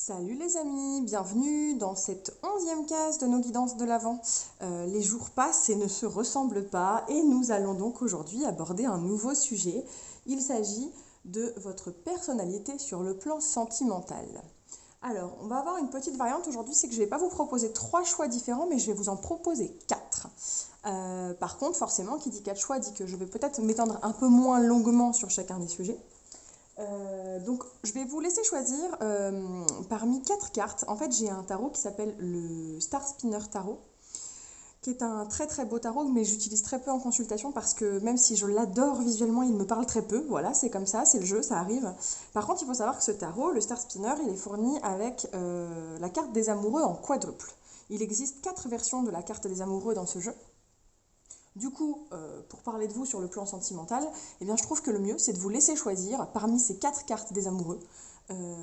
Salut les amis, bienvenue dans cette 11e case de nos guidances de l'Avent. Les jours passent et ne se ressemblent pas et nous allons donc aujourd'hui aborder un nouveau sujet. Il s'agit de votre personnalité sur le plan sentimental. Alors, on va avoir une petite variante aujourd'hui, c'est que je ne vais pas vous proposer 3 choix différents, mais je vais vous en proposer 4. Par contre, forcément, qui dit 4 choix dit que je vais peut-être m'étendre un peu moins longuement sur chacun des sujets. Donc je vais vous laisser choisir parmi 4 cartes. En fait, j'ai un tarot qui s'appelle le Star Spinner Tarot, qui est un très très beau tarot, mais j'utilise très peu en consultation parce que même si je l'adore visuellement, il me parle très peu. Voilà, c'est comme ça, c'est le jeu, ça arrive. Par contre, il faut savoir que ce tarot, le Star Spinner, il est fourni avec la carte des amoureux en quadruple. Il existe 4 versions de la carte des amoureux dans ce jeu. Du coup, pour parler de vous sur le plan sentimental, eh bien, je trouve que le mieux, c'est de vous laisser choisir parmi ces 4 cartes des amoureux,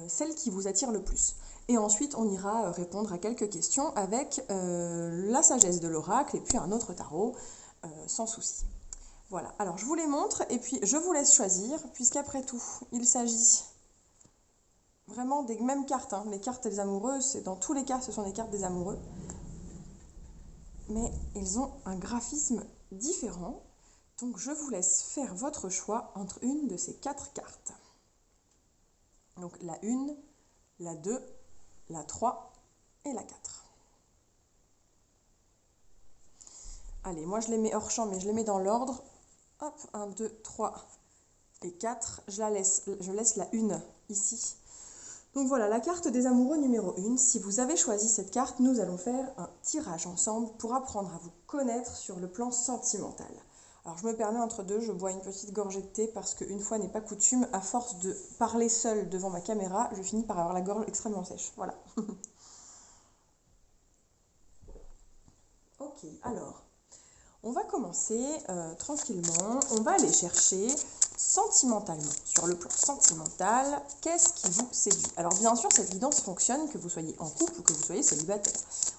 celle qui vous attire le plus. Et ensuite, on ira répondre à quelques questions avec la sagesse de l'oracle et puis un autre tarot, sans souci. Voilà, alors je vous les montre et puis je vous laisse choisir, puisqu'après tout, il s'agit vraiment des mêmes cartes. Les cartes des amoureux, dans tous les cas, ce sont des cartes des amoureux. Mais ils ont un graphisme différent. Donc je vous laisse faire votre choix entre une de ces 4 cartes. Donc la 1, la 2, la 3 et la 4. Allez, moi je les mets hors champ, mais je les mets dans l'ordre. Hop, 1, 2, 3 et 4. Je laisse la 1 ici. Donc voilà, la carte des amoureux numéro 1. Si vous avez choisi cette carte, nous allons faire un tirage ensemble pour apprendre à vous connaître sur le plan sentimental. Alors je me permets entre deux, je bois une petite gorgée de thé parce qu'une fois n'est pas coutume, à force de parler seule devant ma caméra, je finis par avoir la gorge extrêmement sèche. Voilà. Ok, alors, on va commencer tranquillement. On va aller chercher sentimentalement. Sur le plan sentimental, qu'est-ce qui vous séduit? Alors bien sûr, cette guidance fonctionne que vous soyez en couple ou que vous soyez célibataire.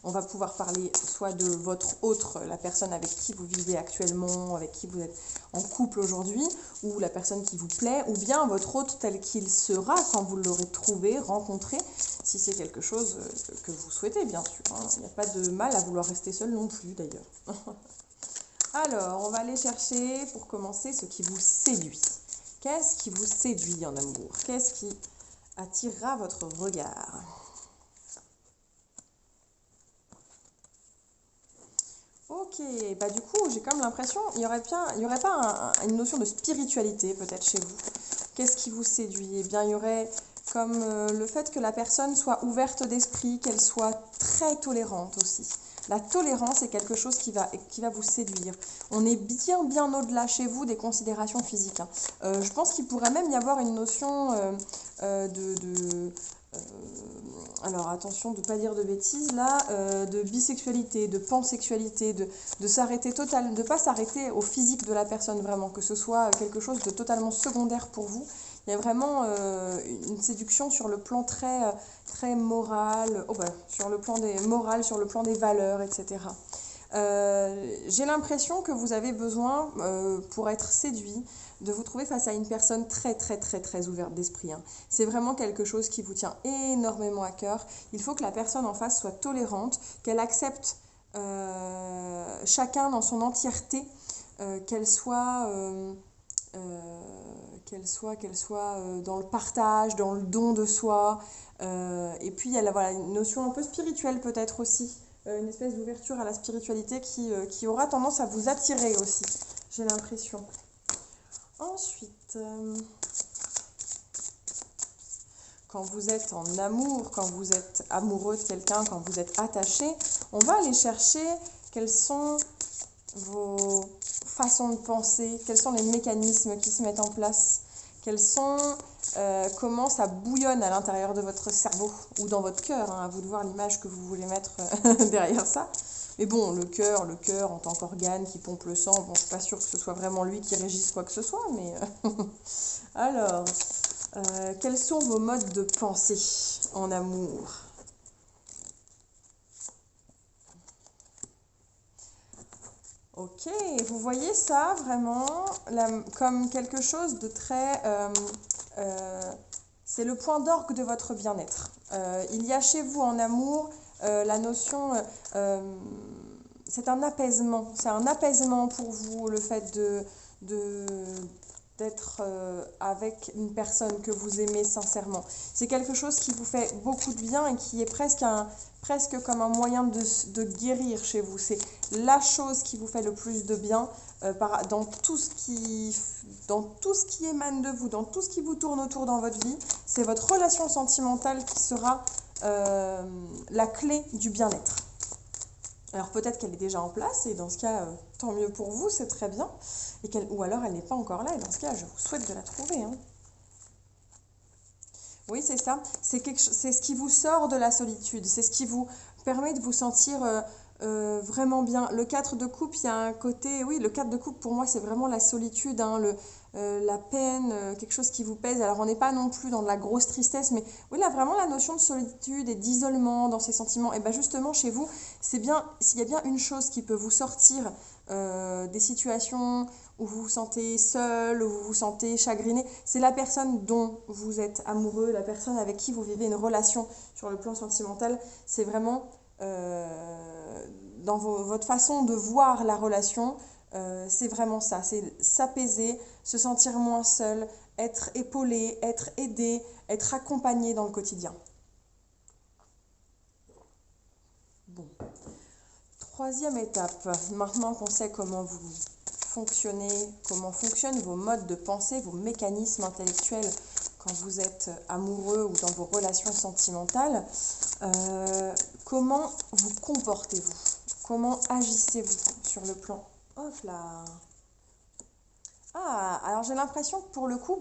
On va pouvoir parler soit de votre autre, la personne avec qui vous vivez actuellement, avec qui vous êtes en couple aujourd'hui, ou la personne qui vous plaît, ou bien votre autre tel qu'il sera quand vous l'aurez trouvé, rencontré, si c'est quelque chose que vous souhaitez, bien sûr. Il n'y a pas de mal à vouloir rester seul non plus, d'ailleurs. Alors, on va aller chercher, pour commencer, ce qui vous séduit. Qu'est-ce qui vous séduit en amour? Qu'est-ce qui attirera votre regard? Ok, bah du coup, j'ai comme l'impression, il y aurait pas une notion de spiritualité peut-être chez vous. Qu'est-ce qui vous séduit? Eh bien, il y aurait comme le fait que la personne soit ouverte d'esprit, qu'elle soit très tolérante aussi. La tolérance est quelque chose qui va vous séduire. On est bien au-delà chez vous des considérations physiques. Je pense qu'il pourrait même y avoir une notion alors attention de ne pas dire de bêtises là, de bisexualité, de pansexualité, de s'arrêter totalement, de ne pas s'arrêter au physique de la personne vraiment, que ce soit quelque chose de totalement secondaire pour vous. Il y a vraiment une séduction sur le plan très moral, sur le plan des morales, sur le plan des valeurs, etc. J'ai l'impression que vous avez besoin, pour être séduit, de vous trouver face à une personne très ouverte d'esprit. C'est vraiment quelque chose qui vous tient énormément à cœur. Il faut que la personne en face soit tolérante, qu'elle accepte chacun dans son entièreté, qu'elle soit dans le partage, dans le don de soi. Et puis il y a voilà, une notion un peu spirituelle peut-être aussi, une espèce d'ouverture à la spiritualité qui aura tendance à vous attirer aussi, j'ai l'impression. Ensuite, quand vous êtes en amour, quand vous êtes amoureux de quelqu'un, quand vous êtes attaché, on va aller chercher quelles sont vos façons de penser, quels sont les mécanismes qui se mettent en place, comment ça bouillonne à l'intérieur de votre cerveau ou dans votre cœur, à vous de voir l'image que vous voulez mettre derrière ça. Mais bon, le cœur en tant qu'organe qui pompe le sang, bon, je suis pas sûre que ce soit vraiment lui qui régisse quoi que ce soit, mais... Alors, quels sont vos modes de pensée en amour? Ok, vous voyez ça vraiment comme quelque chose de très C'est le point d'orgue de votre bien-être. Il y a chez vous en amour la notion, c'est un apaisement pour vous, le fait de, d'être avec une personne que vous aimez sincèrement. C'est quelque chose qui vous fait beaucoup de bien et qui est presque comme un moyen de guérir chez vous. C'est la chose qui vous fait le plus de bien dans tout ce qui émane de vous, dans tout ce qui vous tourne autour dans votre vie. C'est votre relation sentimentale qui sera la clé du bien-être. Alors peut-être qu'elle est déjà en place et dans ce cas, tant mieux pour vous, c'est très bien. Ou alors elle n'est pas encore là et dans ce cas, je vous souhaite de la trouver. Hein. Oui, c'est ça. C'est ce qui vous sort de la solitude. C'est ce qui vous permet de vous sentir vraiment bien. Le 4 de coupe, il y a un côté... Oui, le 4 de coupe, pour moi, c'est vraiment la solitude, hein, la peine, quelque chose qui vous pèse. Alors, on n'est pas non plus dans de la grosse tristesse, mais oui, là, vraiment, la notion de solitude et d'isolement dans ces sentiments. Et bien, justement, chez vous, c'est bien, s'il y a bien une chose qui peut vous sortir des situations où vous vous sentez seul, où vous vous sentez chagriné, c'est la personne dont vous êtes amoureux, la personne avec qui vous vivez une relation sur le plan sentimental. C'est vraiment dans votre façon de voir la relation, c'est vraiment ça, c'est s'apaiser, se sentir moins seul, être épaulé, être aidé, être accompagné dans le quotidien. Bon. Troisième étape, maintenant qu'on sait comment vous fonctionnez, comment fonctionnent vos modes de pensée, vos mécanismes intellectuels quand vous êtes amoureux ou dans vos relations sentimentales, comment vous comportez-vous? Comment agissez-vous sur le plan? Hop là! Ah, alors j'ai l'impression que pour le coup,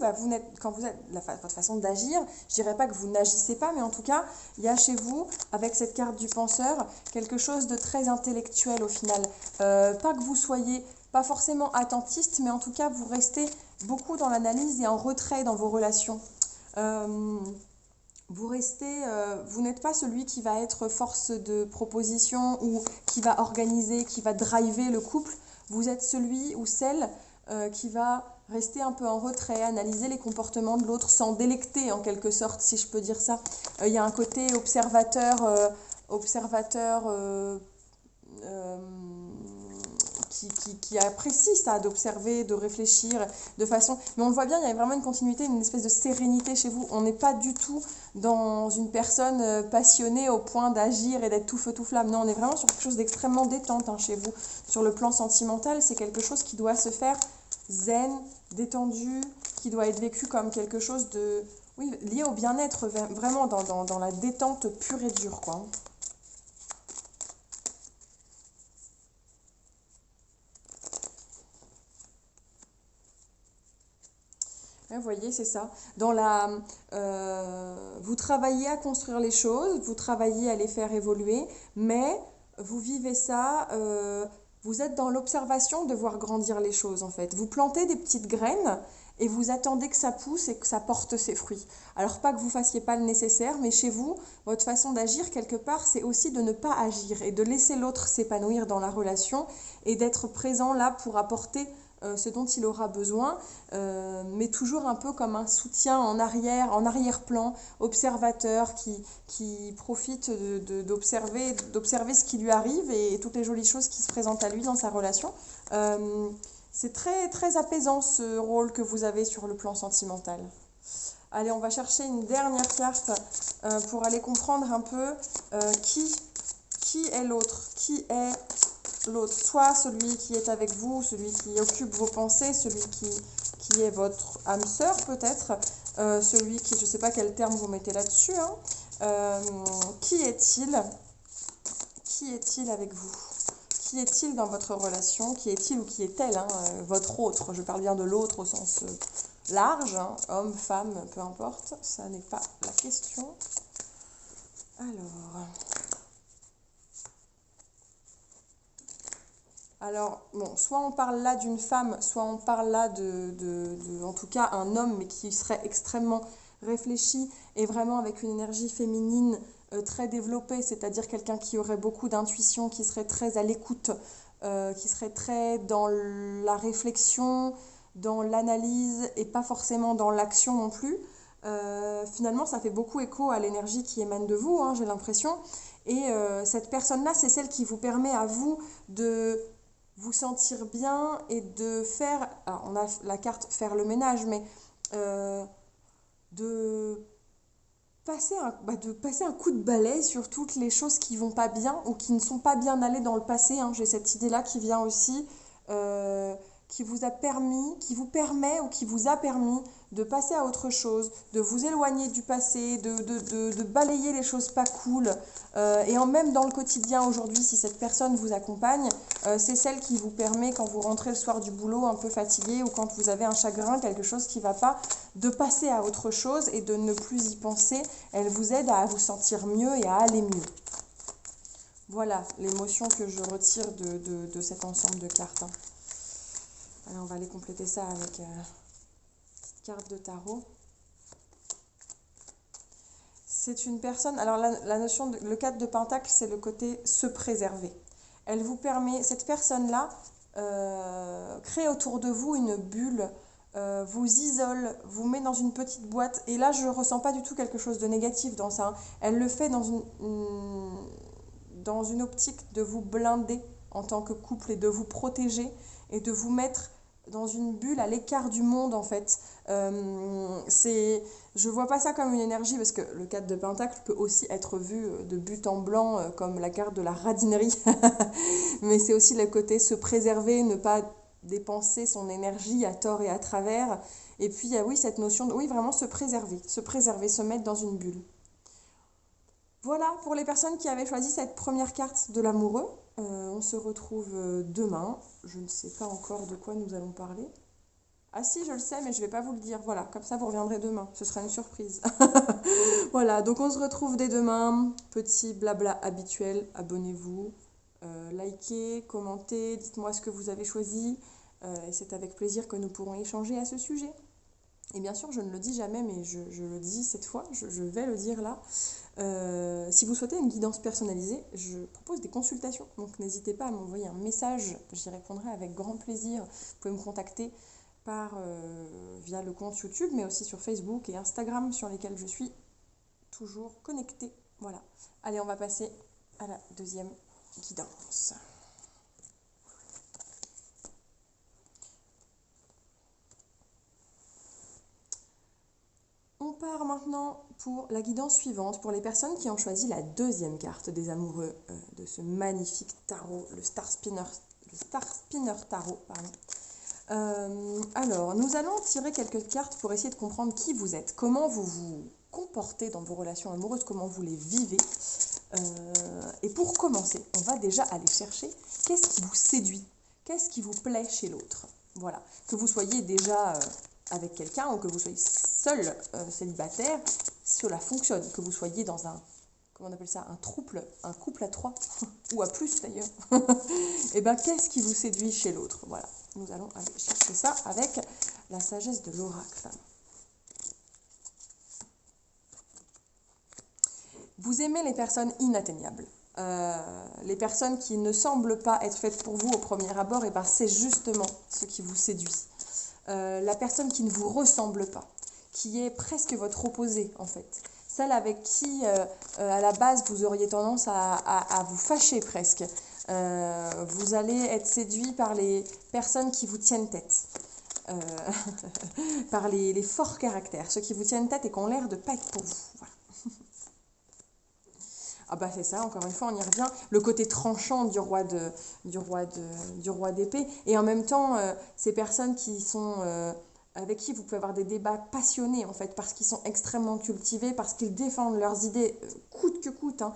quand vous êtes votre façon d'agir, je dirais pas que vous n'agissez pas, mais en tout cas, il y a chez vous, avec cette carte du penseur, quelque chose de très intellectuel au final. Pas que vous soyez pas forcément attentiste, mais en tout cas, vous restez beaucoup dans l'analyse et en retrait dans vos relations. Vous n'êtes pas celui qui va être force de proposition ou qui va organiser, qui va driver le couple. Vous êtes celui ou celle qui va rester un peu en retrait, analyser les comportements de l'autre, s'en délecter en quelque sorte, si je peux dire ça. Il y a un côté observateur qui apprécie ça, d'observer, de réfléchir de façon... Mais on le voit bien, il y a vraiment une continuité, une espèce de sérénité chez vous. On n'est pas du tout dans une personne passionnée au point d'agir et d'être tout feu tout flamme. Non, on est vraiment sur quelque chose d'extrêmement détente chez vous. Sur le plan sentimental, c'est quelque chose qui doit se faire zen, détendu, qui doit être vécu comme quelque chose de... Oui, lié au bien-être, vraiment dans la détente pure et dure, quoi. Vous voyez, c'est ça. Vous travaillez à construire les choses, vous travaillez à les faire évoluer, mais vous vivez ça, vous êtes dans l'observation de voir grandir les choses en fait. Vous plantez des petites graines et vous attendez que ça pousse et que ça porte ses fruits. Alors pas que vous fassiez pas le nécessaire, mais chez vous, votre façon d'agir quelque part, c'est aussi de ne pas agir et de laisser l'autre s'épanouir dans la relation et d'être présent là pour apporter ce dont il aura besoin, mais toujours un peu comme un soutien en arrière-plan, observateur qui profite d'observer ce qui lui arrive et toutes les jolies choses qui se présentent à lui dans sa relation. C'est très, très apaisant ce rôle que vous avez sur le plan sentimental. Allez, on va chercher une dernière carte pour aller comprendre un peu qui est l'autre, qui est l'autre, soit celui qui est avec vous, celui qui occupe vos pensées, celui qui est votre âme sœur peut-être, celui qui, je ne sais pas quel terme vous mettez là-dessus, hein. Qui est-il avec vous? Qui est-il dans votre relation? Qui est-il ou qui est-elle, hein, votre autre? Je parle bien de l'autre au sens large, hein, homme, femme, peu importe, ça n'est pas la question. Alors, bon, soit on parle là d'une femme, soit on parle là en tout cas, un homme, mais qui serait extrêmement réfléchi et vraiment avec une énergie féminine très développée, c'est-à-dire quelqu'un qui aurait beaucoup d'intuition, qui serait très à l'écoute, qui serait très dans la réflexion, dans l'analyse et pas forcément dans l'action non plus. Finalement, ça fait beaucoup écho à l'énergie qui émane de vous, hein, j'ai l'impression. Et cette personne-là, c'est celle qui vous permet à vous de vous sentir bien et de faire, alors on a la carte faire le ménage, mais euh, de de passer un coup de balai sur toutes les choses qui vont pas bien ou qui ne sont pas bien allées dans le passé, hein. J'ai cette idée-là qui vient aussi, euh, qui vous a permis, qui vous permet ou qui vous a permis de passer à autre chose, de vous éloigner du passé, de balayer les choses pas cool. Même dans le quotidien aujourd'hui, si cette personne vous accompagne, c'est celle qui vous permet, quand vous rentrez le soir du boulot un peu fatigué ou quand vous avez un chagrin, quelque chose qui ne va pas, de passer à autre chose et de ne plus y penser. Elle vous aide à vous sentir mieux et à aller mieux. Voilà l'émotion que je retire de cet ensemble de cartes, hein. Alors on va aller compléter ça avec une petite carte de tarot. C'est une personne, alors la notion, le 4 de Pentacle, c'est le côté se préserver. Elle vous permet, cette personne-là, crée autour de vous une bulle, vous isole, vous met dans une petite boîte. Et là, je ne ressens pas du tout quelque chose de négatif dans ça, hein. Elle le fait dans une optique de vous blinder en tant que couple et de vous protéger et de vous mettre dans une bulle à l'écart du monde en fait. Je vois pas ça comme une énergie parce que le 4 de Pentacle peut aussi être vu de but en blanc comme la carte de la radinerie. Mais c'est aussi le côté se préserver, ne pas dépenser son énergie à tort et à travers. Et puis il y a oui cette notion de oui vraiment se préserver, se mettre dans une bulle. Voilà pour les personnes qui avaient choisi cette première carte de l'amoureux. On se retrouve demain. Je ne sais pas encore de quoi nous allons parler. Ah si, je le sais, mais je ne vais pas vous le dire. Voilà, comme ça vous reviendrez demain. Ce sera une surprise. Voilà, donc on se retrouve dès demain. Petit blabla habituel. Abonnez-vous, likez, commentez, dites-moi ce que vous avez choisi. Et c'est avec plaisir que nous pourrons échanger à ce sujet. Et bien sûr, je ne le dis jamais, mais je le dis cette fois, je vais le dire là. Si vous souhaitez une guidance personnalisée, je propose des consultations. Donc n'hésitez pas à m'envoyer un message, j'y répondrai avec grand plaisir. Vous pouvez me contacter via le compte YouTube, mais aussi sur Facebook et Instagram sur lesquels je suis toujours connectée. Voilà. Allez, on va passer à la deuxième guidance. On part maintenant pour la guidance suivante, pour les personnes qui ont choisi la deuxième carte des amoureux de ce magnifique tarot, le Star Spinner Tarot. Alors, nous allons tirer quelques cartes pour essayer de comprendre qui vous êtes, comment vous vous comportez dans vos relations amoureuses, comment vous les vivez. Et pour commencer, on va déjà aller chercher qu'est-ce qui vous séduit, qu'est-ce qui vous plaît chez l'autre. Voilà, que vous soyez déjà avec quelqu'un ou que vous soyez seul célibataire, cela fonctionne. Que vous soyez dans comment on appelle ça, un couple à trois ou à plus d'ailleurs. Et bien, qu'est-ce qui vous séduit chez l'autre? Voilà, nous allons aller chercher ça avec la sagesse de l'oracle. Vous aimez les personnes inatteignables. Les personnes qui ne semblent pas être faites pour vous au premier abord, et ben c'est justement ce qui vous séduit. La personne qui ne vous ressemble pas, qui est presque votre opposé en fait. Celle avec qui, à la base, vous auriez tendance à vous fâcher presque. Vous allez être séduit par les personnes qui vous tiennent tête. Par les forts caractères, ceux qui vous tiennent tête et qui ont l'air de ne pas être pour vous. Voilà. Ah bah c'est ça, encore une fois, on y revient. Le côté tranchant du roi d'épée. Et en même temps, ces personnes qui sont avec qui vous pouvez avoir des débats passionnés, en fait, parce qu'ils sont extrêmement cultivés, parce qu'ils défendent leurs idées coûte que coûte, hein,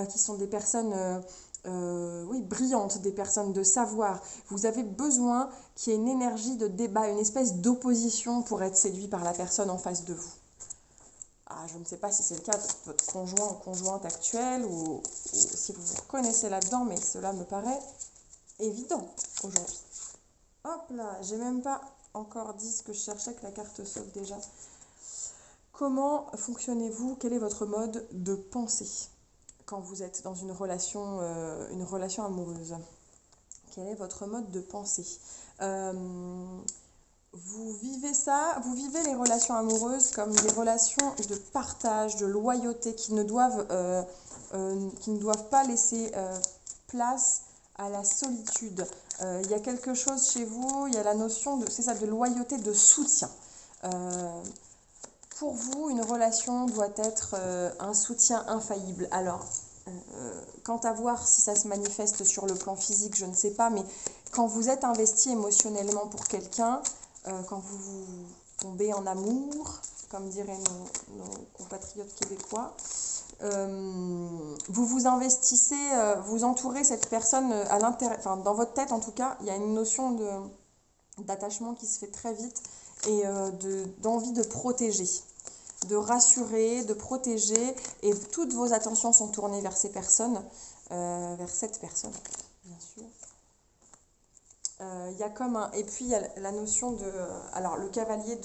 qui sont des personnes oui, brillantes, des personnes de savoir. Vous avez besoin qu'il y ait une énergie de débat, une espèce d'opposition pour être séduit par la personne en face de vous. Ah, je ne sais pas si c'est le cas de votre conjoint ou conjointe actuelle ou si vous vous reconnaissez là-dedans, mais cela me paraît évident aujourd'hui. Hop là, j'ai même pas encore dit ce que je cherchais, que la carte saute déjà. Comment fonctionnez-vous? Quel est votre mode de pensée quand vous êtes dans une relation amoureuse? Quel est votre mode de pensée? vous vivez ça, vous vivez les relations amoureuses comme des relations de partage, de loyauté qui ne doivent pas laisser place à la solitude. Il y a quelque chose chez vous, il y a la notion de, c'est ça, de loyauté, de soutien. Pour vous, une relation doit être un soutien infaillible. Alors, quant à voir si ça se manifeste sur le plan physique, je ne sais pas, mais quand vous êtes investi émotionnellement pour quelqu'un, quand vous tombez en amour, comme diraient nos compatriotes québécois, vous vous investissez, vous entourez cette personne à l'intérieur, enfin dans votre tête en tout cas, il y a une notion d'attachement qui se fait très vite et d'envie de protéger, de rassurer, de protéger, et toutes vos attentions sont tournées vers ces personnes, vers cette personne, bien sûr. Il y a comme un, et puis il y a la notion de, alors le cavalier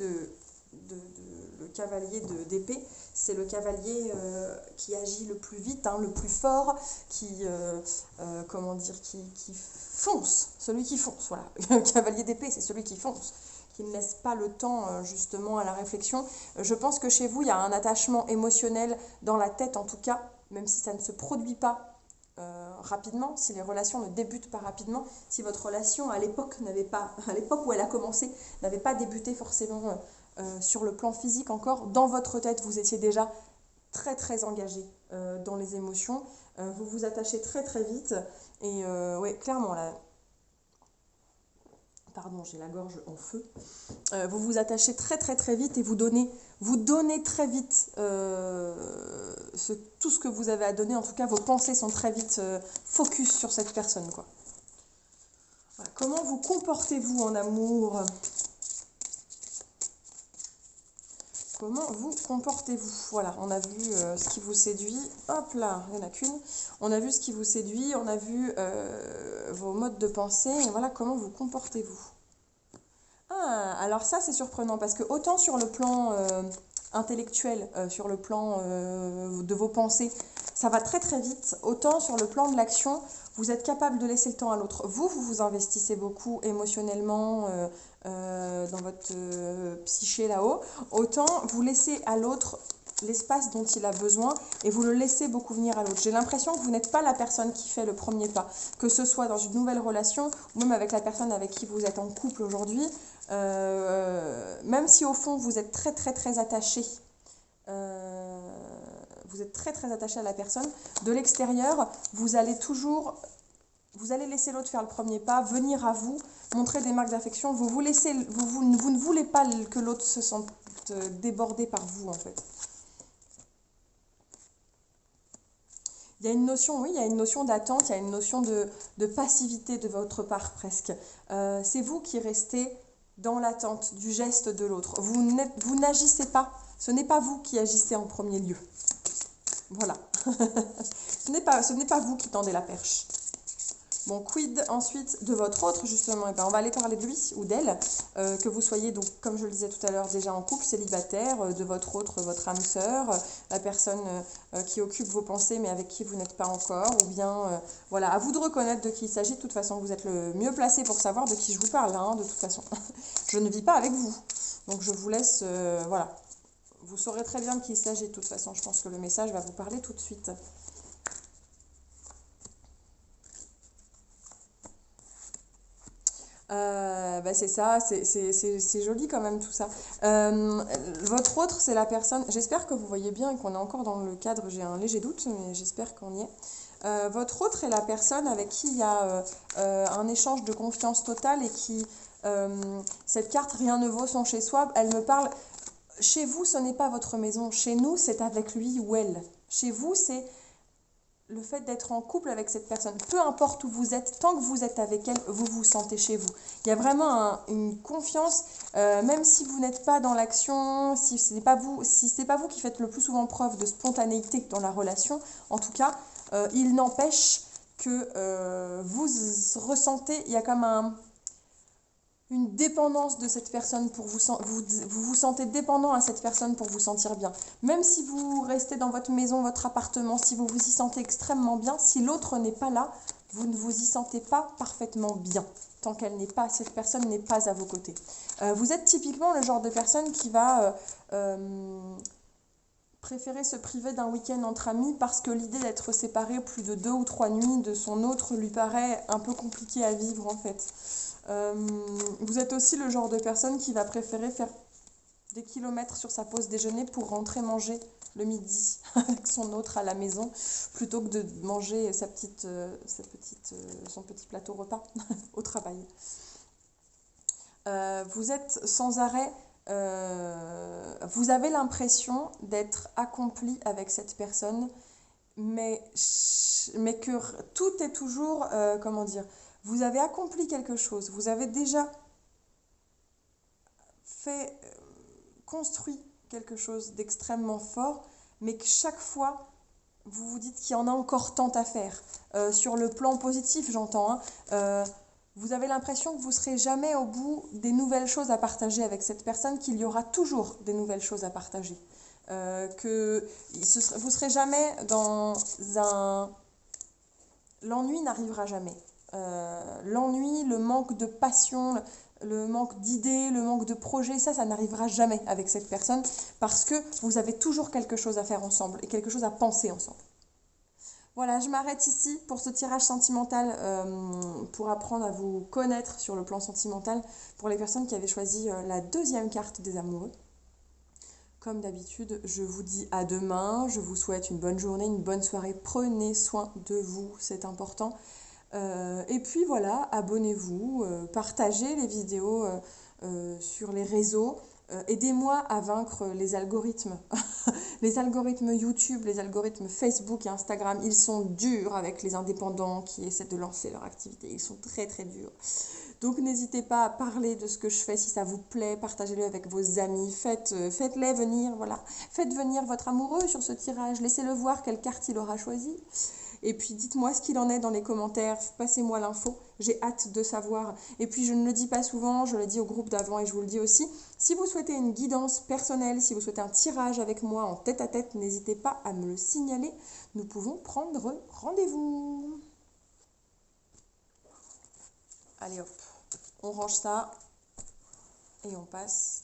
d'épée, c'est le cavalier qui agit le plus vite, hein, le plus fort, qui comment dire, qui fonce, celui qui fonce, voilà. Le cavalier d'épée, c'est celui qui fonce, qui ne laisse pas le temps justement à la réflexion. Je pense que chez vous, il y a un attachement émotionnel dans la tête en tout cas, même si ça ne se produit pas rapidement, si les relations ne débutent pas rapidement, si votre relation à l'époque où elle a commencé, n'avait pas débuté forcément sur le plan physique encore, dans votre tête, vous étiez déjà très très engagé dans les émotions, vous vous attachez très très vite, et ouais, clairement là, pardon, j'ai la gorge en feu, vous vous attachez très très très vite et vous donnez très vite tout ce que vous avez à donner, en tout cas vos pensées sont très vite focus sur cette personne, quoi. Voilà. Comment vous comportez-vous en amour? Comment vous comportez-vous? Voilà, on a vu ce qui vous séduit. Hop là, il n'y en a qu'une. On a vu ce qui vous séduit, on a vu vos modes de pensée. Et voilà, comment vous comportez-vous? Ah, alors ça, c'est surprenant parce que autant sur le plan intellectuel, sur le plan de vos pensées, ça va très très vite. Autant sur le plan de l'action, vous êtes capable de laisser le temps à l'autre. Vous vous investissez beaucoup émotionnellement dans votre psyché là-haut. Autant vous laissez à l'autre l'espace dont il a besoin et vous le laissez beaucoup venir à l'autre. J'ai l'impression que vous n'êtes pas la personne qui fait le premier pas, que ce soit dans une nouvelle relation ou même avec la personne avec qui vous êtes en couple aujourd'hui, même si au fond vous êtes très très très attaché, vous êtes très très attaché à la personne, de l'extérieur, vous allez laisser l'autre faire le premier pas, venir à vous, montrer des marques d'affection, vous ne voulez pas que l'autre se sente débordé par vous en fait. Il y a une notion, oui, il y a une notion d'attente, il y a une notion de passivité de votre part presque. C'est vous qui restez dans l'attente du geste de l'autre. Vous n'agissez pas, ce n'est pas vous qui agissez en premier lieu. Voilà. Ce n'est pas vous qui tendez la perche. Bon, quid ensuite de votre autre, justement? Et ben, on va aller parler de lui ou d'elle, que vous soyez, donc, comme je le disais tout à l'heure, déjà en couple, célibataire, de votre autre, votre âme sœur, la personne qui occupe vos pensées mais avec qui vous n'êtes pas encore, ou bien, voilà, à vous de reconnaître de qui il s'agit. De toute façon, vous êtes le mieux placé pour savoir de qui je vous parle, hein, de toute façon. Je ne vis pas avec vous, donc je vous laisse, voilà. Vous saurez très bien de qui il s'agit, de toute façon, je pense que le message va vous parler tout de suite. Bah c'est ça, c'est joli quand même tout ça. Votre autre, c'est la personne, j'espère que vous voyez bien et qu'on est encore dans le cadre, j'ai un léger doute, mais j'espère qu'on y est. Votre autre est la personne avec qui il y a un échange de confiance totale et qui, cette carte rien ne vaut son chez soi, elle me parle, chez vous ce n'est pas votre maison, chez nous c'est avec lui ou elle. Chez vous c'est le fait d'être en couple avec cette personne, peu importe où vous êtes, tant que vous êtes avec elle, vous vous sentez chez vous. Il y a vraiment une confiance, même si vous n'êtes pas dans l'action, si c'est pas vous qui faites le plus souvent preuve de spontanéité dans la relation, en tout cas, il n'empêche que vous ressentez, il y a comme une dépendance de cette personne pour vous sentez dépendant à cette personne pour vous sentir bien. Même si vous restez dans votre maison, votre appartement, si vous vous y sentez extrêmement bien, si l'autre n'est pas là, vous ne vous y sentez pas parfaitement bien tant qu'elle n'est pas, cette personne n'est pas à vos côtés. Vous êtes typiquement le genre de personne qui va préférer se priver d'un week-end entre amis parce que l'idée d'être séparé plus de 2 ou 3 nuits de son autre lui paraît un peu compliquée à vivre en fait. Vous êtes aussi le genre de personne qui va préférer faire des kilomètres sur sa pause déjeuner pour rentrer manger le midi avec son autre à la maison plutôt que de manger son petit plateau repas au travail. Vous êtes sans arrêt, vous avez l'impression d'être accompli avec cette personne, mais que tout est toujours, comment dire, vous avez accompli quelque chose, vous avez déjà fait, construit quelque chose d'extrêmement fort, mais que chaque fois, vous vous dites qu'il y en a encore tant à faire. Sur le plan positif, j'entends, hein, vous avez l'impression que vous ne serez jamais au bout des nouvelles choses à partager avec cette personne, qu'il y aura toujours des nouvelles choses à partager. Que vous ne serez jamais dans un... L'ennui n'arrivera jamais. L'ennui, le manque de passion, le manque d'idées, le manque de projets, ça n'arrivera jamais avec cette personne parce que vous avez toujours quelque chose à faire ensemble et quelque chose à penser ensemble. Voilà, je m'arrête ici pour ce tirage sentimental, pour apprendre à vous connaître sur le plan sentimental pour les personnes qui avaient choisi la deuxième carte des amoureux. Comme d'habitude, je vous dis à demain, je vous souhaite une bonne journée, une bonne soirée, prenez soin de vous, c'est important. Et puis voilà, abonnez-vous, partagez les vidéos sur les réseaux. Aidez-moi à vaincre les algorithmes. Les algorithmes YouTube, les algorithmes Facebook et Instagram, ils sont durs avec les indépendants qui essaient de lancer leur activité. Ils sont très très durs. Donc n'hésitez pas à parler de ce que je fais si ça vous plaît, partagez-le avec vos amis, faites-les venir, voilà. Faites venir votre amoureux sur ce tirage, laissez-le voir quelle carte il aura choisi. Et puis dites-moi ce qu'il en est dans les commentaires, passez-moi l'info, j'ai hâte de savoir. Et puis je ne le dis pas souvent, je le dis au groupe d'avant et je vous le dis aussi, si vous souhaitez une guidance personnelle, si vous souhaitez un tirage avec moi en tête-à-tête, n'hésitez pas à me le signaler, nous pouvons prendre rendez-vous. Allez hop, on range ça et on passe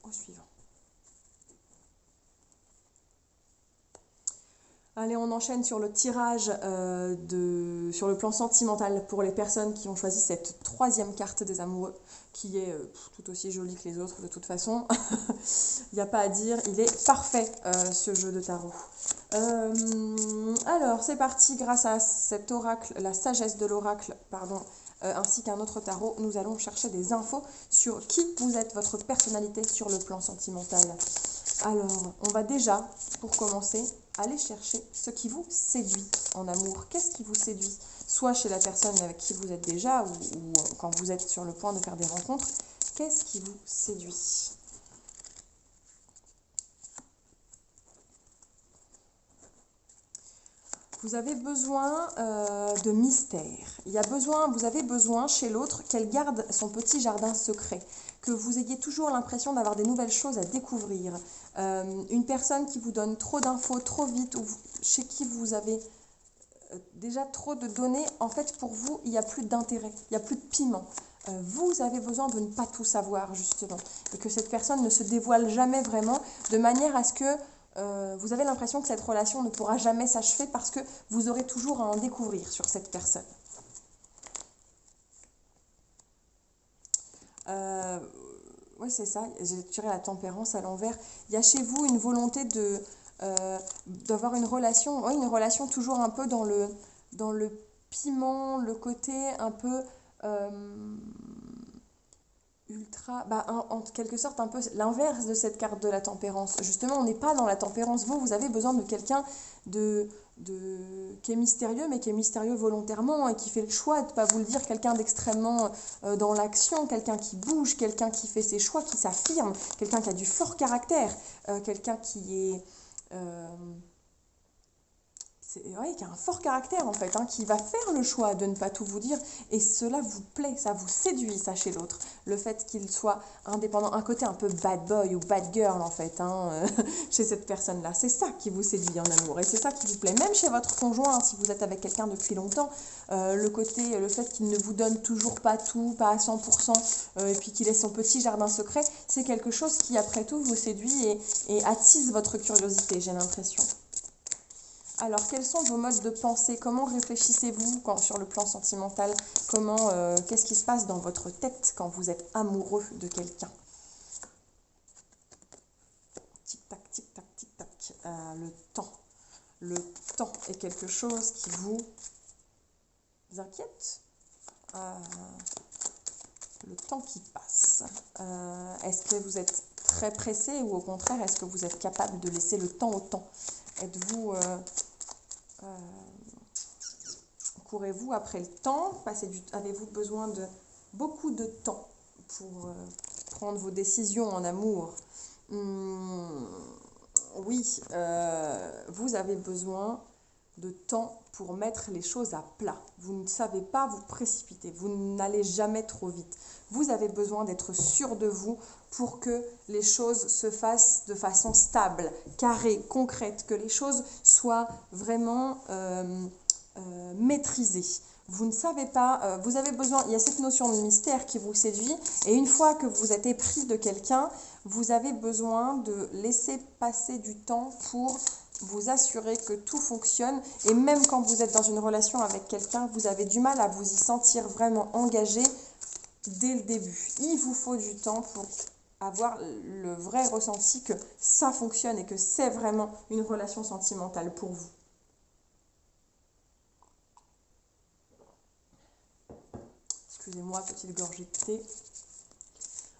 au suivant. Allez, on enchaîne sur le tirage sur le plan sentimental pour les personnes qui ont choisi cette troisième carte des amoureux, qui est tout aussi jolie que les autres de toute façon. Il n'y a pas à dire, il est parfait ce jeu de tarot. Alors, c'est parti, grâce à cet oracle, la sagesse de l'oracle, pardon, ainsi qu'un autre tarot, nous allons chercher des infos sur qui vous êtes, votre personnalité sur le plan sentimental. Alors, on va déjà, pour commencer, aller chercher ce qui vous séduit en amour. Qu'est-ce qui vous séduit? Soit chez la personne avec qui vous êtes déjà ou quand vous êtes sur le point de faire des rencontres. Qu'est-ce qui vous séduit? Vous avez besoin de mystère. Vous avez besoin chez l'autre qu'elle garde son petit jardin secret, que vous ayez toujours l'impression d'avoir des nouvelles choses à découvrir. Une personne qui vous donne trop d'infos trop vite ou chez qui vous avez déjà trop de données, en fait pour vous il n'y a plus d'intérêt, il n'y a plus de piment. Vous avez besoin de ne pas tout savoir justement et que cette personne ne se dévoile jamais vraiment de manière à ce que vous avez l'impression que cette relation ne pourra jamais s'achever parce que vous aurez toujours à en découvrir sur cette personne. Oui, c'est ça, j'ai tiré la tempérance à l'envers. Il y a chez vous une volonté d'avoir une relation toujours un peu dans le piment, le côté un peu ultra, en quelque sorte un peu l'inverse de cette carte de la tempérance. Justement, on n'est pas dans la tempérance. Vous avez besoin de quelqu'un qui est mystérieux, mais qui est mystérieux volontairement et qui fait le choix de ne pas vous le dire, quelqu'un d'extrêmement dans l'action, quelqu'un qui bouge, quelqu'un qui fait ses choix, qui s'affirme, quelqu'un qui a du fort caractère, quelqu'un qui est... ouais, qui a un fort caractère en fait, hein, qui va faire le choix de ne pas tout vous dire et cela vous plaît, ça vous séduit ça chez l'autre. Le fait qu'il soit indépendant, un côté un peu bad boy ou bad girl en fait, hein, chez cette personne-là, c'est ça qui vous séduit en amour et c'est ça qui vous plaît, même chez votre conjoint, si vous êtes avec quelqu'un depuis longtemps, le fait qu'il ne vous donne toujours pas tout, pas à 100%, et puis qu'il ait son petit jardin secret, c'est quelque chose qui après tout vous séduit et attise votre curiosité, j'ai l'impression. Alors, quels sont vos modes de pensée? Comment réfléchissez-vous sur le plan sentimental? Qu'est-ce qui se passe dans votre tête quand vous êtes amoureux de quelqu'un? Tic-tac, tic-tac, tic-tac. Le temps. Le temps est quelque chose qui vous inquiète? Le temps qui passe. Est-ce que vous êtes très pressé ou au contraire, est-ce que vous êtes capable de laisser le temps au temps? Êtes-vous... courez-vous après le temps? Avez-vous besoin de beaucoup de temps pour prendre vos décisions en amour? Oui, vous avez besoin de temps pour mettre les choses à plat. Vous ne savez pas vous précipiter, vous n'allez jamais trop vite. Vous avez besoin d'être sûr de vous pour que les choses se fassent de façon stable, carrée, concrète, que les choses soient vraiment maîtrisées. Vous ne savez pas, vous avez besoin, il y a cette notion de mystère qui vous séduit, et une fois que vous êtes épris de quelqu'un, vous avez besoin de laisser passer du temps pour vous assurer que tout fonctionne, et même quand vous êtes dans une relation avec quelqu'un, vous avez du mal à vous y sentir vraiment engagé dès le début. Il vous faut du temps pour avoir le vrai ressenti que ça fonctionne et que c'est vraiment une relation sentimentale pour vous. Excusez-moi, petite gorgée de thé.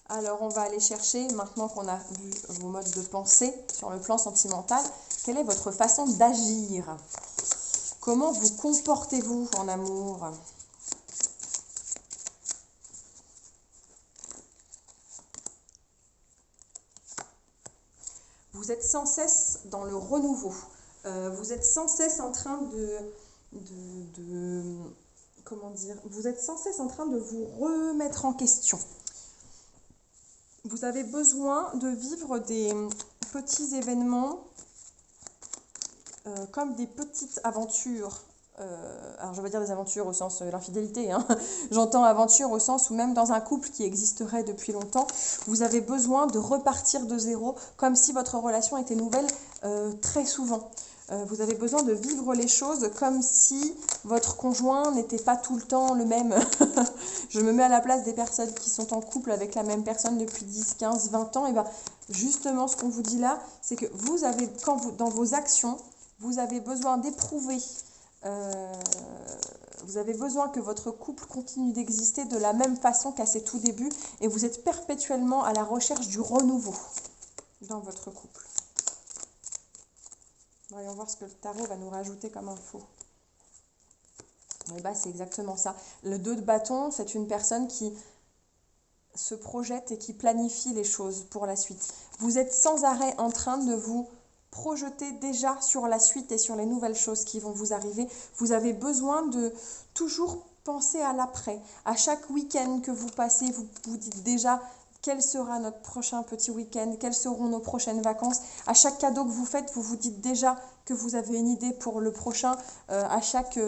Alors, on va aller chercher, maintenant qu'on a vu vos modes de pensée sur le plan sentimental, quelle est votre façon d'agir? Comment vous comportez-vous en amour? Vous êtes sans cesse dans le renouveau. Vous êtes sans cesse en train comment dire, vous êtes sans cesse en train de vous remettre en question. Vous avez besoin de vivre des petits événements comme des petites aventures. Alors je veux dire des aventures au sens de l'infidélité, hein. J'entends aventure au sens où même dans un couple qui existerait depuis longtemps, vous avez besoin de repartir de zéro, comme si votre relation était nouvelle très souvent. Vous avez besoin de vivre les choses comme si votre conjoint n'était pas tout le temps le même. Je me mets à la place des personnes qui sont en couple avec la même personne depuis 10, 15, 20 ans. Et bien justement, ce qu'on vous dit là, c'est que vous avez, dans vos actions, vous avez besoin d'éprouver, vous avez besoin que votre couple continue d'exister de la même façon qu'à ses tout débuts, et vous êtes perpétuellement à la recherche du renouveau dans votre couple. Voyons voir ce que le tarot va nous rajouter comme info. Et bah, c'est exactement ça. Le 2 de bâton, c'est une personne qui se projette et qui planifie les choses pour la suite. Vous êtes sans arrêt en train de vous projeter déjà sur la suite et sur les nouvelles choses qui vont vous arriver. Vous avez besoin de toujours penser à l'après. À chaque week-end que vous passez, vous vous dites déjà quel sera notre prochain petit week-end, quelles seront nos prochaines vacances. À chaque cadeau que vous faites, vous vous dites déjà que vous avez une idée pour le prochain. À chaque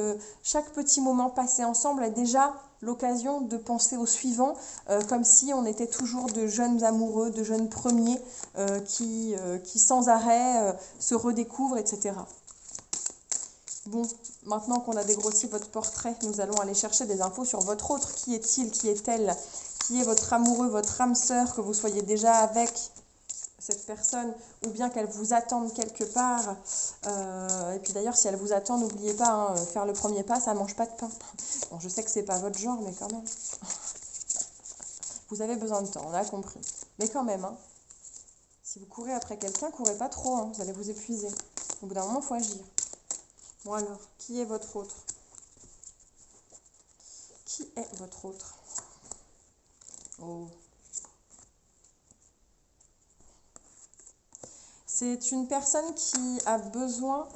petit moment passé ensemble est déjà l'occasion de penser au suivant, comme si on était toujours de jeunes amoureux, de jeunes premiers qui sans arrêt se redécouvrent, etc. Bon, maintenant qu'on a dégrossi votre portrait, nous allons aller chercher des infos sur votre autre. Qui est-il? Qui est-elle? Qui est votre amoureux, votre âme sœur, que vous soyez déjà avec cette personne ou bien qu'elle vous attende quelque part. Et puis d'ailleurs, si elle vous attend, n'oubliez pas, hein, faire le premier pas, ça ne mange pas de pain. Bon, je sais que c'est pas votre genre, mais quand même. Vous avez besoin de temps, on a compris. Mais quand même, hein, si vous courez après quelqu'un, courez pas trop, hein, vous allez vous épuiser. Au bout d'un moment, il faut agir. Bon alors, qui est votre autre? Qui est votre autre? Oh. C'est une personne qui a besoin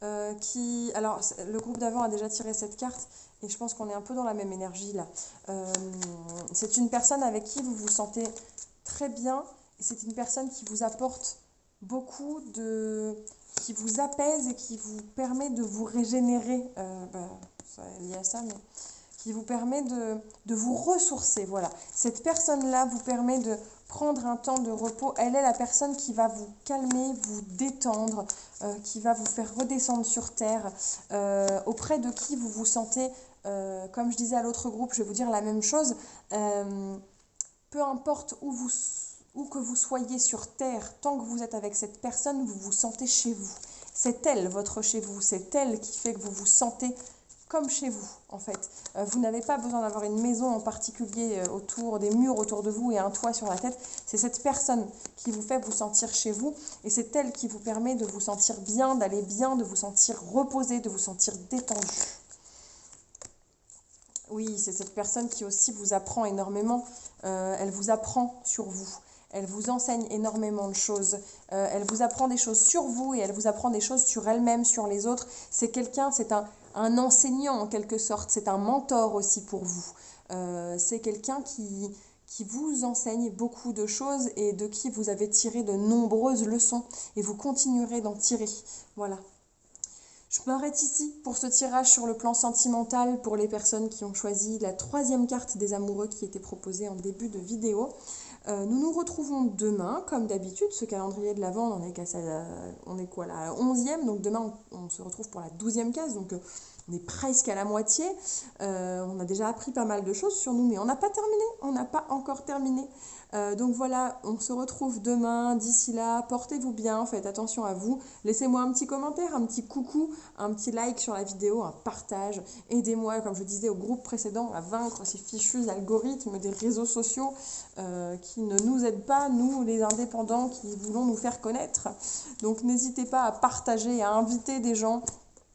Alors, le groupe d'avant a déjà tiré cette carte et je pense qu'on est un peu dans la même énergie là. C'est une personne avec qui vous vous sentez très bien et c'est une personne qui vous apporte beaucoup qui vous apaise et qui vous permet de vous régénérer. Ça est lié à ça, mais qui vous permet de vous ressourcer. Voilà. Cette personne-là vous permet de prendre un temps de repos. Elle est la personne qui va vous calmer, vous détendre, qui va vous faire redescendre sur terre, auprès de qui vous vous sentez, comme je disais à l'autre groupe, je vais vous dire la même chose, peu importe où que vous soyez sur terre, tant que vous êtes avec cette personne, vous vous sentez chez vous. C'est elle, votre chez vous, c'est elle qui fait que vous vous sentez comme chez vous, en fait. Vous n'avez pas besoin d'avoir une maison en particulier autour, des murs autour de vous et un toit sur la tête. C'est cette personne qui vous fait vous sentir chez vous et c'est elle qui vous permet de vous sentir bien, d'aller bien, de vous sentir reposé, de vous sentir détendu. Oui, c'est cette personne qui aussi vous apprend énormément. Elle vous apprend sur vous. Elle vous enseigne énormément de choses. Elle vous apprend des choses sur vous et elle vous apprend des choses sur elle-même, sur les autres. C'est un enseignant en quelque sorte. C'est un mentor aussi pour vous. C'est quelqu'un qui vous enseigne beaucoup de choses et de qui vous avez tiré de nombreuses leçons. Et vous continuerez d'en tirer. Voilà. Je m'arrête ici pour ce tirage sur le plan sentimental pour les personnes qui ont choisi la 3e carte des amoureux qui était proposée en début de vidéo. Nous nous retrouvons demain, comme d'habitude. Ce calendrier de l'Avent, on est quoi là, la 11e, donc demain on se retrouve pour la 12e case, donc on est presque à la moitié. On a déjà appris pas mal de choses sur nous, mais on n'a pas terminé, on n'a pas encore terminé. Donc voilà, on se retrouve demain. D'ici là, portez-vous bien, faites attention à vous. Laissez-moi un petit commentaire, un petit coucou, un petit like sur la vidéo, un partage. Aidez-moi, comme je disais au groupe précédent, à vaincre ces fichus algorithmes des réseaux sociaux qui ne nous aident pas, nous les indépendants qui voulons nous faire connaître. Donc n'hésitez pas à partager, à inviter des gens,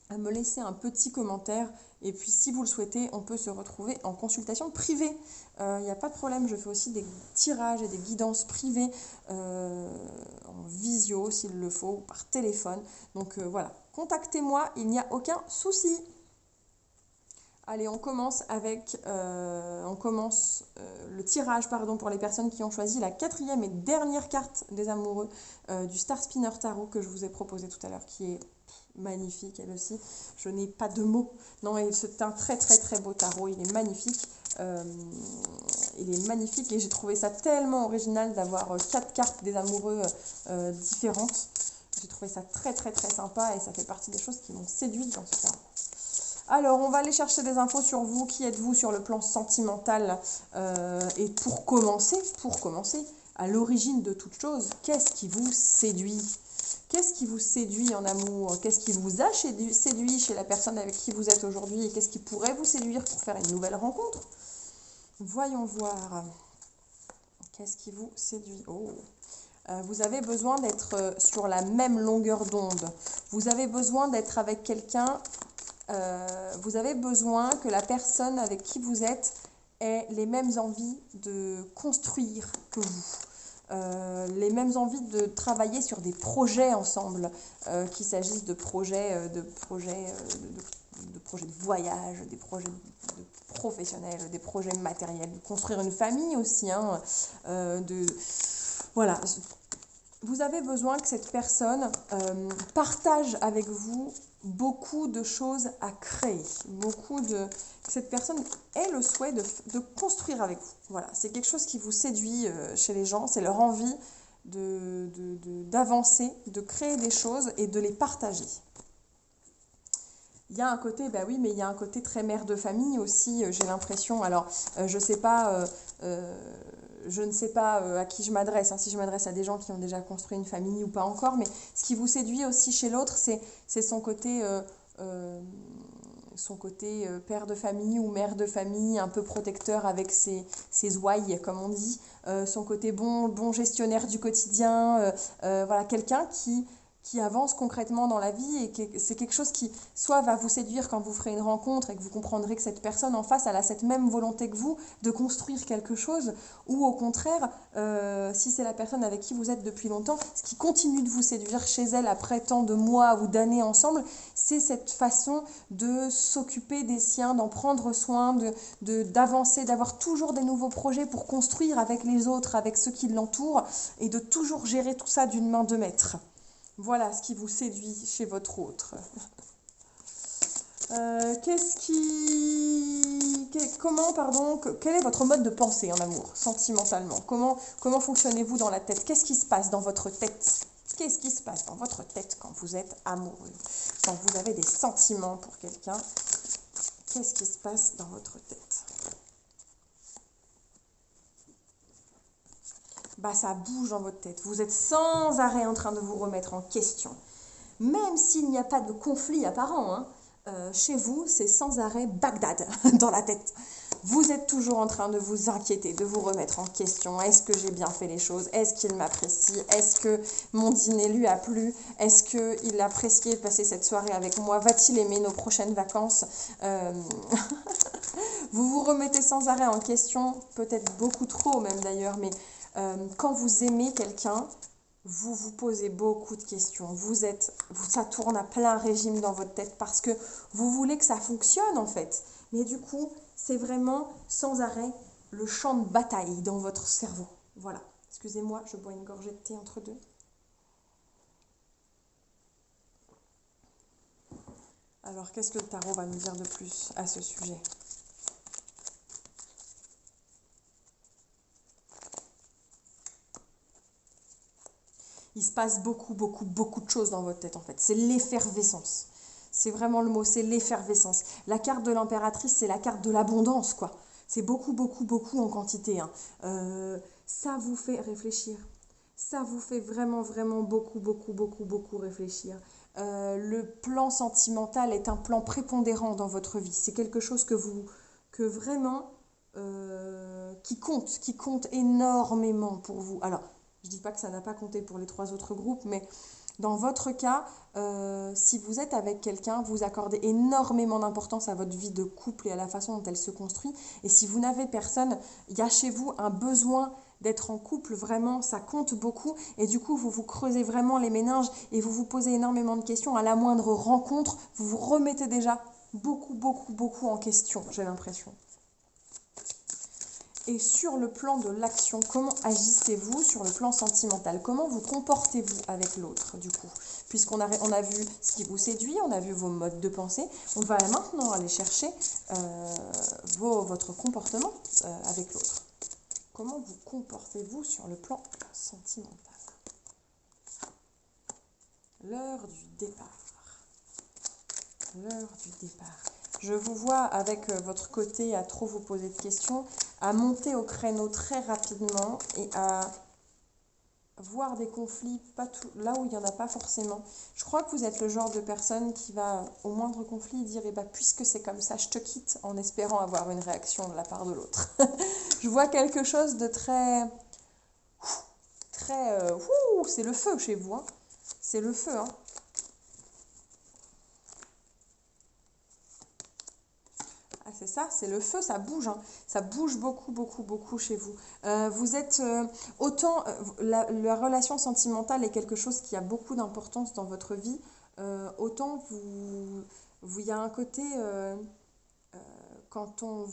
à me laisser un petit commentaire. Et puis si vous le souhaitez, on peut se retrouver en consultation privée. Il n'y a pas de problème, je fais aussi des tirages et des guidances privées en visio s'il le faut, ou par téléphone. Donc voilà, contactez-moi, il n'y a aucun souci. Allez, on commence le tirage pour les personnes qui ont choisi la 4e et dernière carte des amoureux du Star Spinner Tarot que je vous ai proposé tout à l'heure, qui est magnifique elle aussi. Je n'ai pas de mots. Non, c'est un très très très beau tarot, il est magnifique. Et j'ai trouvé ça tellement original d'avoir 4 cartes des amoureux différentes. J'ai trouvé ça très très très sympa et ça fait partie des choses qui m'ont séduite dans ce tarot. Alors, on va aller chercher des infos sur vous. Qui êtes-vous sur le plan sentimental et pour commencer, à l'origine de toute chose, qu'est-ce qui vous séduit? Qu'est-ce qui vous séduit en amour? Qu'est-ce qui vous a séduit chez la personne avec qui vous êtes aujourd'hui? Et qu'est-ce qui pourrait vous séduire pour faire une nouvelle rencontre? Voyons voir. Qu'est-ce qui vous séduit? Vous avez besoin d'être sur la même longueur d'onde. Vous avez besoin d'être avec quelqu'un. Vous avez besoin que la personne avec qui vous êtes ait les mêmes envies de construire que vous. Les mêmes envies de travailler sur des projets ensemble, qu'il s'agisse de projets de voyage, des projets de professionnels, des projets matériels, de construire une famille aussi. Voilà. Vous avez besoin que cette personne partage avec vous beaucoup de choses à créer, que cette personne ait le souhait de construire avec vous. Voilà, c'est quelque chose qui vous séduit chez les gens, c'est leur envie d'avancer, de créer des choses et de les partager. Il y a un côté, mais il y a un côté très mère de famille aussi, j'ai l'impression. Alors, je ne sais pas à qui je m'adresse, si je m'adresse à des gens qui ont déjà construit une famille ou pas encore, mais ce qui vous séduit aussi chez l'autre, c'est son côté père de famille ou mère de famille, un peu protecteur avec ses ouailles, comme on dit, son côté bon gestionnaire du quotidien, voilà, quelqu'un qui avance concrètement dans la vie et que c'est quelque chose qui soit va vous séduire quand vous ferez une rencontre et que vous comprendrez que cette personne en face elle a cette même volonté que vous de construire quelque chose, ou au contraire, si c'est la personne avec qui vous êtes depuis longtemps, ce qui continue de vous séduire chez elle après tant de mois ou d'années ensemble, c'est cette façon de s'occuper des siens, d'en prendre soin, d'avancer, d'avoir toujours des nouveaux projets pour construire avec les autres, avec ceux qui l'entourent, et de toujours gérer tout ça d'une main de maître. Voilà ce qui vous séduit chez votre autre. Quel est votre mode de pensée en amour, sentimentalement? Comment fonctionnez-vous dans la tête? Qu'est-ce qui se passe dans votre tête? Qu'est-ce qui se passe dans votre tête quand vous êtes amoureux? Quand vous avez des sentiments pour quelqu'un, qu'est-ce qui se passe dans votre tête? Ça bouge dans votre tête. Vous êtes sans arrêt en train de vous remettre en question. Même s'il n'y a pas de conflit apparent, chez vous, c'est sans arrêt Bagdad dans la tête. Vous êtes toujours en train de vous inquiéter, de vous remettre en question. Est-ce que j'ai bien fait les choses? Est-ce qu'il m'apprécie? Est-ce que mon dîner lui a plu? Est-ce qu'il appréciait de passer cette soirée avec moi? Va-t-il aimer nos prochaines vacances? Vous vous remettez sans arrêt en question, peut-être beaucoup trop même d'ailleurs, mais quand vous aimez quelqu'un, vous vous posez beaucoup de questions. Ça tourne à plein régime dans votre tête parce que vous voulez que ça fonctionne en fait. Mais du coup, c'est vraiment sans arrêt le champ de bataille dans votre cerveau. Voilà. Excusez-moi, je bois une gorgée de thé entre deux. Alors, qu'est-ce que le tarot va nous dire de plus à ce sujet ? Il se passe beaucoup de choses dans votre tête en fait. C'est l'effervescence. C'est vraiment le mot, c'est l'effervescence. La carte de l'impératrice, c'est la carte de l'abondance, quoi. C'est beaucoup en quantité. Ça vous fait réfléchir. Ça vous fait vraiment beaucoup réfléchir. Le plan sentimental est un plan prépondérant dans votre vie. C'est quelque chose que vraiment, qui compte énormément pour vous. Alors, je ne dis pas que ça n'a pas compté pour les 3 autres groupes, mais dans votre cas, si vous êtes avec quelqu'un, vous accordez énormément d'importance à votre vie de couple et à la façon dont elle se construit. Et si vous n'avez personne, il y a chez vous un besoin d'être en couple, vraiment, ça compte beaucoup. Et du coup, vous vous creusez vraiment les méninges et vous vous posez énormément de questions. À la moindre rencontre, vous vous remettez déjà beaucoup en question, j'ai l'impression. Et sur le plan de l'action, comment agissez-vous sur le plan sentimental? Comment vous comportez-vous avec l'autre, du coup? Puisqu'on a vu ce qui vous séduit, on a vu vos modes de pensée, on va maintenant aller chercher votre comportement avec l'autre. Comment vous comportez-vous sur le plan sentimental? L'heure du départ. L'heure du départ. Je vous vois avec votre côté à trop vous poser de questions, à monter au créneau très rapidement et à voir des conflits là où il n'y en a pas forcément. Je crois que vous êtes le genre de personne qui va au moindre conflit dire puisque c'est comme ça, je te quitte, en espérant avoir une réaction de la part de l'autre. Je vois quelque chose de très... c'est le feu chez vous, hein. C'est le feu, hein. C'est ça, c'est le feu, ça bouge, hein. Ça bouge beaucoup chez vous. Vous êtes autant, la relation sentimentale est quelque chose qui a beaucoup d'importance dans votre vie, autant il y a un côté, quand on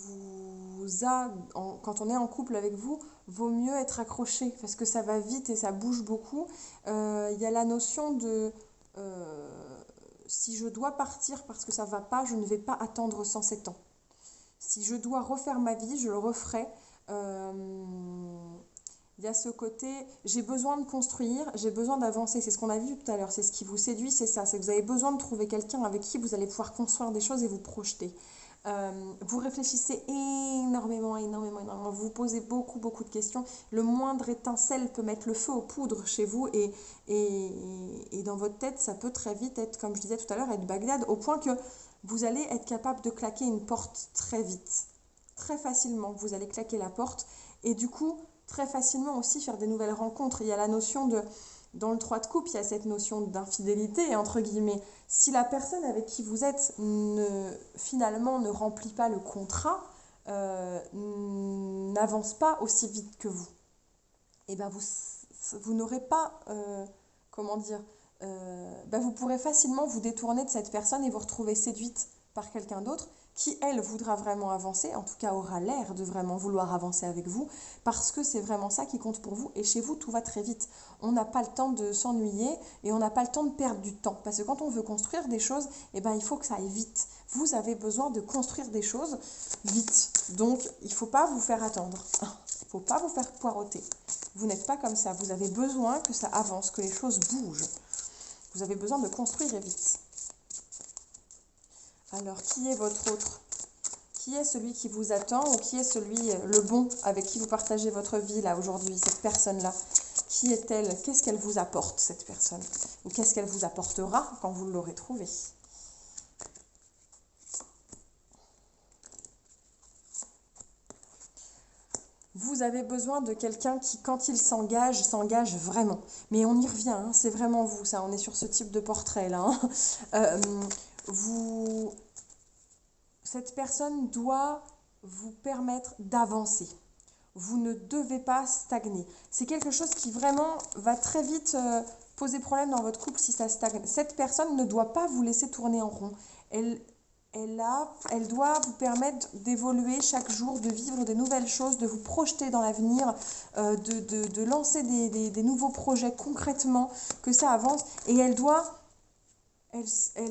est en couple avec vous, vaut mieux être accroché, parce que ça va vite et ça bouge beaucoup. Il y a la notion de... si je dois partir parce que ça ne va pas, je ne vais pas attendre 107 ans. Si je dois refaire ma vie, je le referai. Il y a ce côté, j'ai besoin de construire, j'ai besoin d'avancer. C'est ce qu'on a vu tout à l'heure, c'est ce qui vous séduit, c'est ça. C'est que vous avez besoin de trouver quelqu'un avec qui vous allez pouvoir construire des choses et vous projeter. Vous réfléchissez énormément. Vous vous posez beaucoup de questions. Le moindre étincelle peut mettre le feu aux poudres chez vous et dans votre tête, ça peut très vite être, comme je disais tout à l'heure, être Bagdad, au point que vous allez être capable de claquer une porte très vite. Très facilement, vous allez claquer la porte et du coup, très facilement aussi faire des nouvelles rencontres. Il y a la notion de Dans le 3 de coupe, il y a cette notion d'infidélité, entre guillemets. Si la personne avec qui vous êtes finalement ne remplit pas le contrat, n'avance pas aussi vite que vous, et ben vous n'aurez pas, comment dire, vous pourrez facilement vous détourner de cette personne et vous retrouver séduite par quelqu'un d'autre qui, elle, voudra vraiment avancer, en tout cas aura l'air de vraiment vouloir avancer avec vous, parce que c'est vraiment ça qui compte pour vous. Et chez vous, tout va très vite. On n'a pas le temps de s'ennuyer et on n'a pas le temps de perdre du temps. Parce que quand on veut construire des choses, il faut que ça aille vite. Vous avez besoin de construire des choses vite. Donc, il ne faut pas vous faire attendre. Il ne faut pas vous faire poireauter. Vous n'êtes pas comme ça. Vous avez besoin que ça avance, que les choses bougent. Vous avez besoin de construire vite. Alors, qui est votre autre? Qui est celui qui vous attend ou qui est celui, le bon, avec qui vous partagez votre vie là aujourd'hui, cette personne-là? Qui est-elle? Qu'est-ce qu'elle vous apporte, cette personne? Ou qu'est-ce qu'elle vous apportera quand vous l'aurez trouvée? Vous avez besoin de quelqu'un qui, quand il s'engage vraiment. Mais on y revient, hein, c'est vraiment vous, ça. On est sur ce type de portrait là. Hein. Cette personne doit vous permettre d'avancer. Vous ne devez pas stagner. C'est quelque chose qui vraiment va très vite poser problème dans votre couple si ça stagne. Cette personne ne doit pas vous laisser tourner en rond. Elle doit vous permettre d'évoluer chaque jour, de vivre de nouvelles choses, de vous projeter dans l'avenir, de lancer des nouveaux projets concrètement, que ça avance. Et elle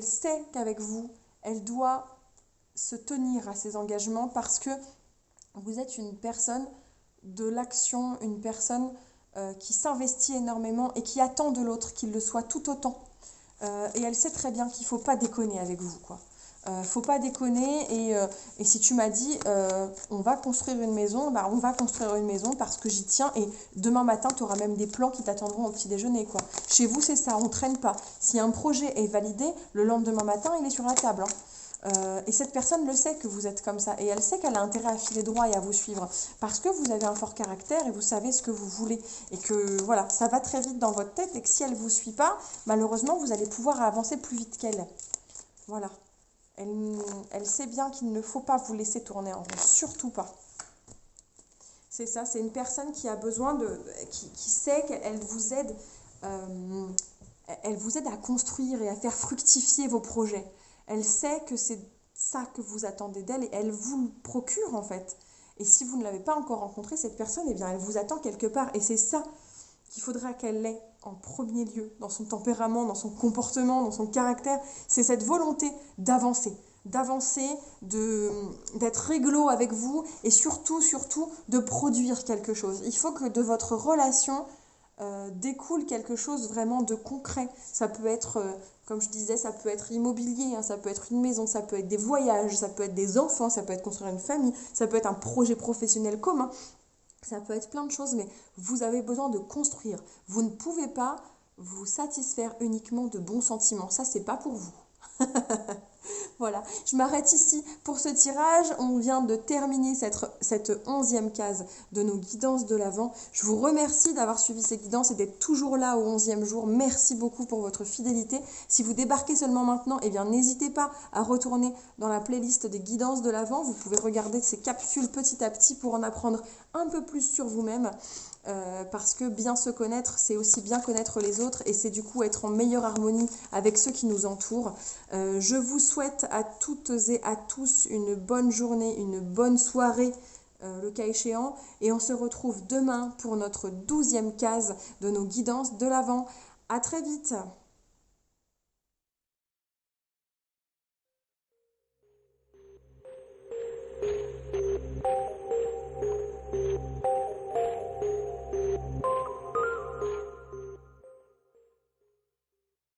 sait qu'avec vous, elle doit se tenir à ses engagements parce que vous êtes une personne de l'action, une personne qui s'investit énormément et qui attend de l'autre qu'il le soit tout autant. Et elle sait très bien qu'il ne faut pas déconner avec vous, quoi. Faut pas déconner et si tu m'as dit on va construire une maison, on va construire une maison parce que j'y tiens et demain matin tu auras même des plans qui t'attendront au petit déjeuner, quoi. Chez vous c'est ça, on traîne pas. Si un projet est validé, le lendemain matin il est sur la table, hein. Et cette personne le sait que vous êtes comme ça et elle sait qu'elle a intérêt à filer droit et à vous suivre parce que vous avez un fort caractère et vous savez ce que vous voulez et que voilà, ça va très vite dans votre tête et que si elle vous suit pas, malheureusement vous allez pouvoir avancer plus vite qu'elle. Voilà. Elle sait bien qu'il ne faut pas vous laisser tourner en rond, surtout pas. C'est ça, c'est une personne qui a besoin qui sait qu'elle vous aide, elle vous aide à construire et à faire fructifier vos projets. Elle sait que c'est ça que vous attendez d'elle et elle vous le procure en fait. Et si vous ne l'avez pas encore rencontrée, cette personne, eh bien, elle vous attend quelque part. Et c'est ça qu'il faudra qu'elle ait en premier lieu, dans son tempérament, dans son comportement, dans son caractère. C'est cette volonté d'avancer, d'être réglo avec vous et surtout de produire quelque chose. Il faut que de votre relation découle quelque chose vraiment de concret. Ça peut être, comme je disais, ça peut être immobilier, hein, ça peut être une maison, ça peut être des voyages, ça peut être des enfants, ça peut être construire une famille, ça peut être un projet professionnel commun. Ça peut être plein de choses, mais vous avez besoin de construire. Vous ne pouvez pas vous satisfaire uniquement de bons sentiments. Ça, c'est pas pour vous. Voilà, je m'arrête ici pour ce tirage. On vient de terminer cette 11e case de nos guidances de l'Avent. Je vous remercie d'avoir suivi ces guidances et d'être toujours là au 11e jour. Merci beaucoup pour votre fidélité. Si vous débarquez seulement maintenant, eh bien n'hésitez pas à retourner dans la playlist des guidances de l'Avent. Vous pouvez regarder ces capsules petit à petit pour en apprendre un peu plus sur vous-même. Parce que bien se connaître, c'est aussi bien connaître les autres et c'est du coup être en meilleure harmonie avec ceux qui nous entourent. Je vous souhaite à toutes et à tous une bonne journée, une bonne soirée, le cas échéant, et on se retrouve demain pour notre 12e case de nos guidances de l'Avent. À très vite.